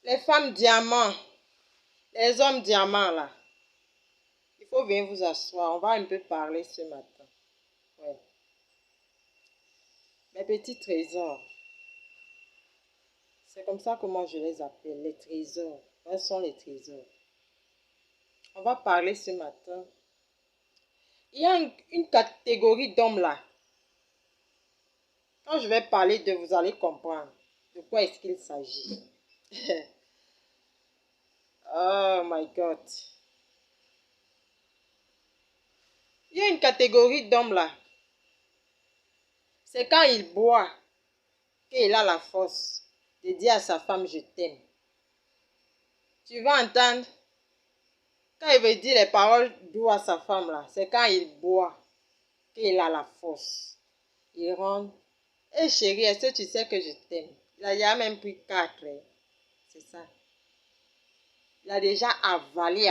Les femmes diamants, les hommes diamants là, il faut venir vous asseoir. On va un peu parler ce matin. Ouais. Mes petits trésors, c'est comme ça que moi je les appelle, les trésors. Quels sont les trésors? On va parler ce matin. Il y a une catégorie d'hommes là. Quand je vais parler de vous allez comprendre de quoi est-ce qu'il s'agit. Oh my God. Il y a une catégorie d'hommes là. C'est quand il boit qu'il a la force de dire à sa femme je t'aime. Tu vas entendre. Quand il veut dire les paroles douces à sa femme là, c'est quand il boit qu'il a la force. Il rentre. Hé chérie, est-ce que tu sais que je t'aime? Il a même pris 4. C'est ça. Il a déjà avalé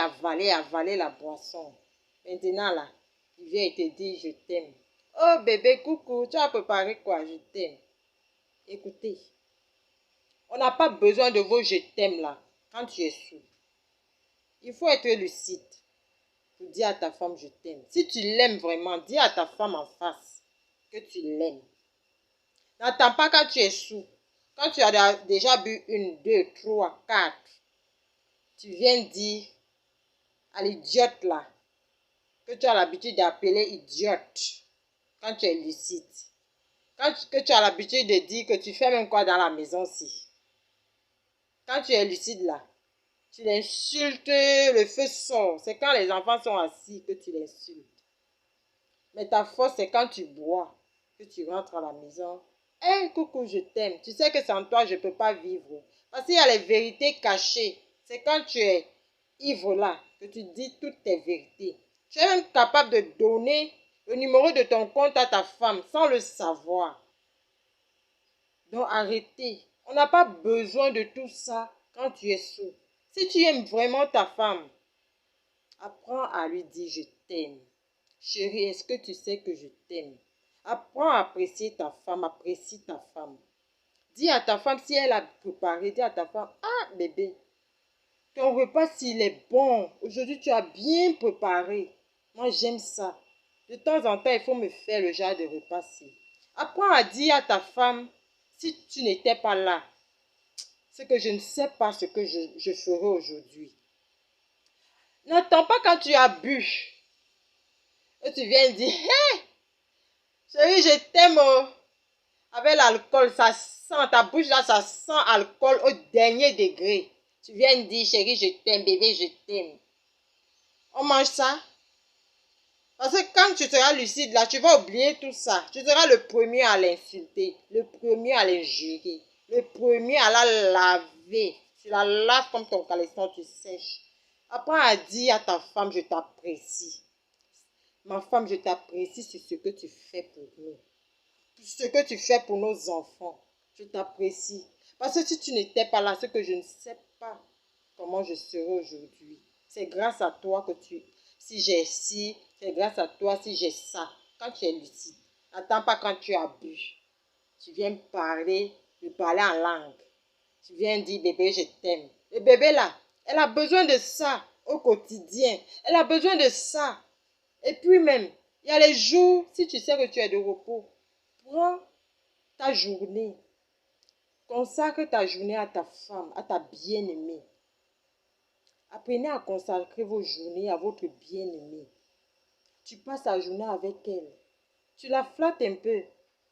la boisson. Maintenant là, il vient et te dit je t'aime. Oh bébé, coucou, tu as préparé quoi? Je t'aime. Écoutez, on n'a pas besoin de vos je t'aime là, quand tu es sous. Il faut être lucide pour dire à ta femme je t'aime. Si tu l'aimes vraiment, dis à ta femme en face que tu l'aimes. N'attends pas quand tu es sous. Quand tu as déjà bu 1, 2, 3, 4, tu viens dire à l'idiote là, que tu as l'habitude d'appeler idiote, quand tu es lucide. Que tu as l'habitude de dire que tu fais même quoi dans la maison aussi. Quand tu es lucide là, tu l'insultes, le feu sort. C'est quand les enfants sont assis que tu l'insultes. Mais ta force, c'est quand tu bois, que tu rentres à la maison. Hé, coucou, je t'aime. Tu sais que sans toi, je ne peux pas vivre. Parce qu'il y a les vérités cachées. C'est quand tu es ivre là, que tu dis toutes tes vérités. Tu es même capable de donner le numéro de ton compte à ta femme sans le savoir. Donc arrêtez. On n'a pas besoin de tout ça quand tu es sous. Si tu aimes vraiment ta femme, apprends à lui dire je t'aime. Chérie, est-ce que tu sais que je t'aime? Apprends à apprécier ta femme, apprécie ta femme. Dis à ta femme si elle a préparé, dis à ta femme, ah bébé, ton repas s'il est bon, aujourd'hui tu as bien préparé. Moi j'aime ça. De temps en temps, il faut me faire le genre de repas-ci. Apprends à dire à ta femme, si tu n'étais pas là, c'est que je ne sais pas ce que je ferai aujourd'hui. N'attends pas quand tu as bu. Et tu viens dire, hé, chérie, je t'aime. Oh. Avec l'alcool, ça sent, ta bouche là, ça sent alcool au dernier degré. Tu viens dire, chérie, je t'aime, bébé, je t'aime. On mange ça? Parce que quand tu seras lucide là, tu vas oublier tout ça. Tu seras le premier à l'insulter, le premier à l'injurer, le premier à la laver. Tu la laves comme ton caleçon, tu sèches. Apprends à dire à ta femme, je t'apprécie. Ma femme, je t'apprécie sur ce que tu fais pour nous. Ce que tu fais pour nos enfants. Je t'apprécie. Parce que si tu n'étais pas là, c'est que je ne sais pas comment je serai aujourd'hui. C'est grâce à toi que si j'ai ci, c'est grâce à toi si j'ai ça. Quand tu es lucide, n'attends pas quand tu as bu. Tu viens me parler en langue. Tu viens dire, bébé, je t'aime. Le bébé là, elle a besoin de ça au quotidien. Elle a besoin de ça. Et puis même, il y a les jours, si tu sais que tu es de repos, prends ta journée. Consacre ta journée à ta femme, à ta bien-aimée. Apprenez à consacrer vos journées à votre bien-aimée. Tu passes la journée avec elle. Tu la flattes un peu.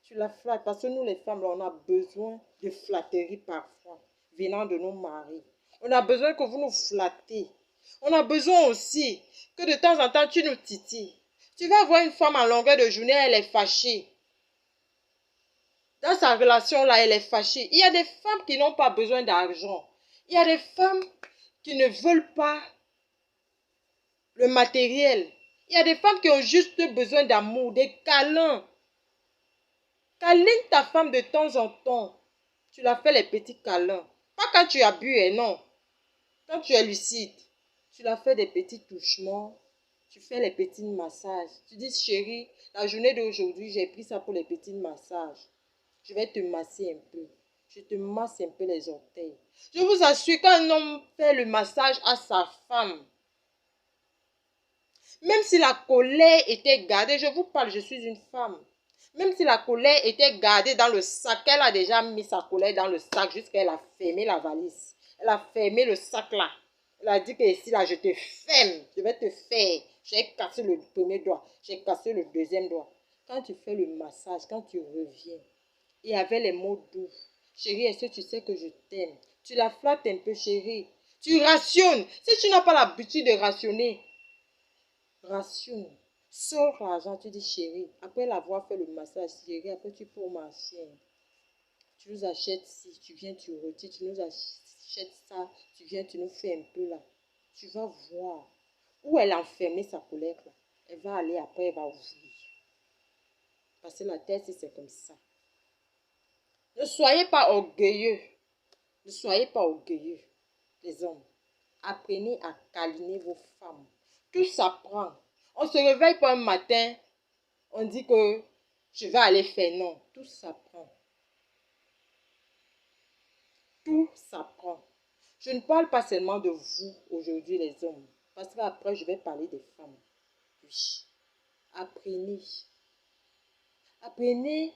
Tu la flattes parce que nous les femmes, là, on a besoin de flatterie parfois venant de nos maris. On a besoin que vous nous flattez. On a besoin aussi que de temps en temps tu nous titilles. Tu vas voir une femme en longueur de journée, elle est fâchée. Dans sa relation là, elle est fâchée. Il y a des femmes qui n'ont pas besoin d'argent. Il y a des femmes qui ne veulent pas le matériel. Il y a des femmes qui ont juste besoin d'amour, des câlins. Câline ta femme de temps en temps. Tu la fais les petits câlins. Pas quand tu as bu, non. Quand tu es lucide, tu la fais des petits touchements. Tu fais les petits massages. Tu dis, chérie, la journée d'aujourd'hui, j'ai pris ça pour les petits massages. Je vais te masser un peu. je te masse un peu les orteils. Je vous assure, quand un homme fait le massage à sa femme, même si la colère était gardée, je vous parle, je suis une femme. Même si la colère était gardée dans le sac, elle a déjà mis sa colère dans le sac jusqu'à elle a fermé la valise. Elle a fermé le sac là. Elle a dit que ici là, je te ferme, je vais te faire. J'ai cassé le premier doigt, j'ai cassé le deuxième doigt. Quand tu fais le massage, quand tu reviens, et avec les mots doux, chérie, est-ce que tu sais que je t'aime? Tu la flattes un peu, chérie. Tu rationnes. Si tu n'as pas l'habitude de rationner, rationne. Sors l'argent, tu dis chérie. Après l'avoir fait le massage, chérie, après tu peux au marché. Tu nous achètes ci, tu viens, tu retires, tu nous achètes ça, tu viens, tu nous fais un peu là. Tu vas voir où elle a enfermé sa colère là. Elle va aller après, elle va ouvrir. Parce que la tête, c'est comme ça. Ne soyez pas orgueilleux. Ne soyez pas orgueilleux, les hommes. Apprenez à câliner vos femmes. Tout s'apprend. On se réveille pas un matin, on dit que je vais aller faire. Non, tout s'apprend. Tout s'apprend. Je ne parle pas seulement de vous aujourd'hui, les hommes. Parce qu'après, je vais parler des femmes. Oui. Apprenez. Apprenez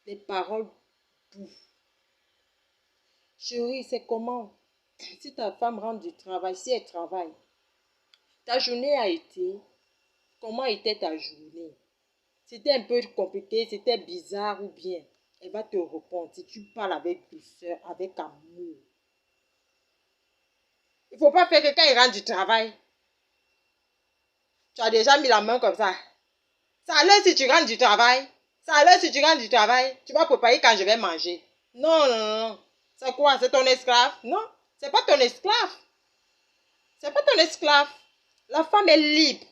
les paroles douces. Chérie, c'est comment? Si ta femme rentre du travail, si elle travaille, ta journée a été, comment était ta journée? C'était un peu compliqué, c'était bizarre ou bien? Elle va te répondre si tu parles avec douceur, avec amour. Il ne faut pas faire que quand il rentre du travail, tu as déjà mis la main comme ça. Ça a l'air si tu rentres du travail. Ça a l'air si tu rentres du travail, tu vas préparer quand je vais manger. Non, non, non, non. C'est quoi? C'est ton esclave? Non, c'est pas ton esclave. C'est pas ton esclave. La femme est libre.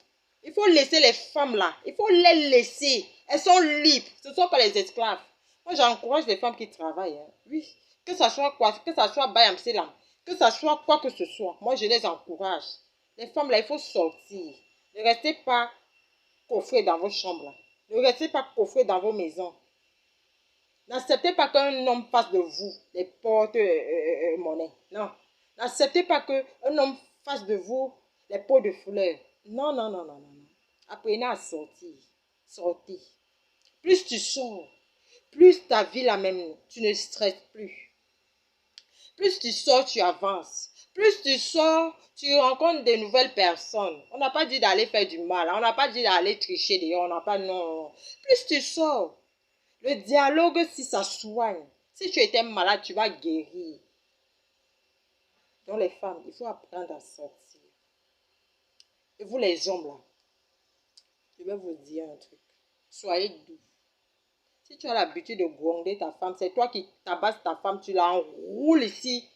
Il faut laisser les femmes là. Il faut les laisser. Elles sont libres. Ce ne sont pas les esclaves. Moi, j'encourage les femmes qui travaillent. Hein. Oui. Que ça soit quoi, que ça soit Bayam Selam, que ça soit quoi que ce soit. Moi, je les encourage. Les femmes là, il faut sortir. Ne restez pas coffrées dans vos chambres là. Ne restez pas coffrées dans vos maisons. N'acceptez pas qu'un homme fasse de vous des porte-monnaie. Non. N'acceptez pas qu'un homme fasse de vous les pots de fleurs. Non, non, non, non, non. Apprenez à sortir. Sortez. Plus tu sors, plus ta vie la même, tu ne stresses plus. Plus tu sors, tu avances. Plus tu sors, tu rencontres de nouvelles personnes. On n'a pas dit d'aller faire du mal. On n'a pas dit d'aller tricher d'ailleurs. On n'a pas... Non. Plus tu sors, le dialogue, si ça soigne. Si tu étais malade, tu vas guérir. Donc les femmes, il faut apprendre à sortir. Et vous les hommes là, je vais vous dire un truc. Soyez doux. Si tu as l'habitude de gronder ta femme, c'est toi qui tabasses ta femme, tu la enroules ici,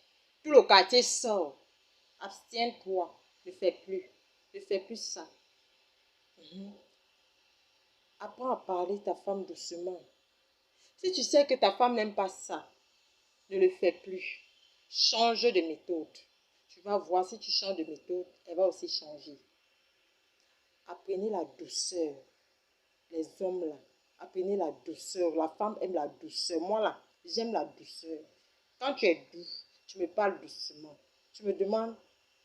tout le quartier sort. Abstiens-toi. Ne fais plus. Ne fais plus ça. Apprends à parler ta femme doucement. Si tu sais que ta femme n'aime pas ça, ne le fais plus. Change de méthode. Tu vas voir, si tu changes de méthode, elle va aussi changer. Apprenez la douceur. Les hommes là, apprenez la douceur. La femme aime la douceur. Moi là, j'aime la douceur. Quand tu es doux, tu me parles doucement. Tu me demandes,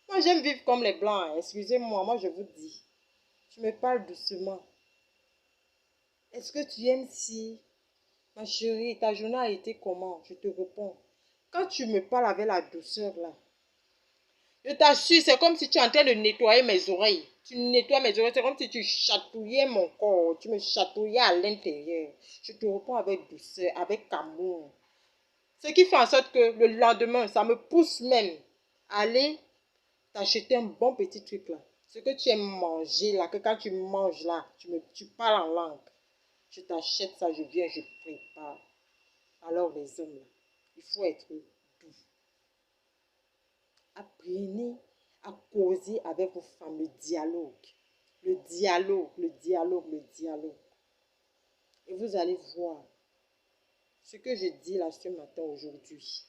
moi j'aime vivre comme les blancs. Hein. Excusez-moi, moi je vous dis. Tu me parles doucement. Est-ce que tu aimes si, ma chérie, ta journée a été comment? Je te réponds. Quand tu me parles avec la douceur là, je t'assure, c'est comme si tu es en train de nettoyer mes oreilles. Tu nettoies mes oreilles, c'est comme si tu chatouillais mon corps. Tu me chatouillais à l'intérieur. Je te réponds avec douceur, avec amour. Ce qui fait en sorte que le lendemain, ça me pousse même à aller t'acheter un bon petit truc là. Ce que tu aimes manger là, que quand tu manges là, tu parles en langue. Je t'achète ça, je viens, je prépare. Alors les hommes là, il faut être doux. Apprenez à causer avec vos femmes, le dialogue. Le dialogue, le dialogue, le dialogue. Et vous allez voir ce que je dis là ce matin aujourd'hui.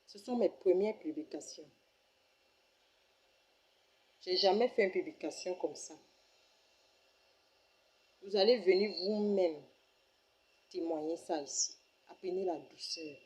Ce sont mes premières publications. Je n'ai jamais fait une publication comme ça. Vous allez venir vous-même témoigner ça ici. apprenez la douceur.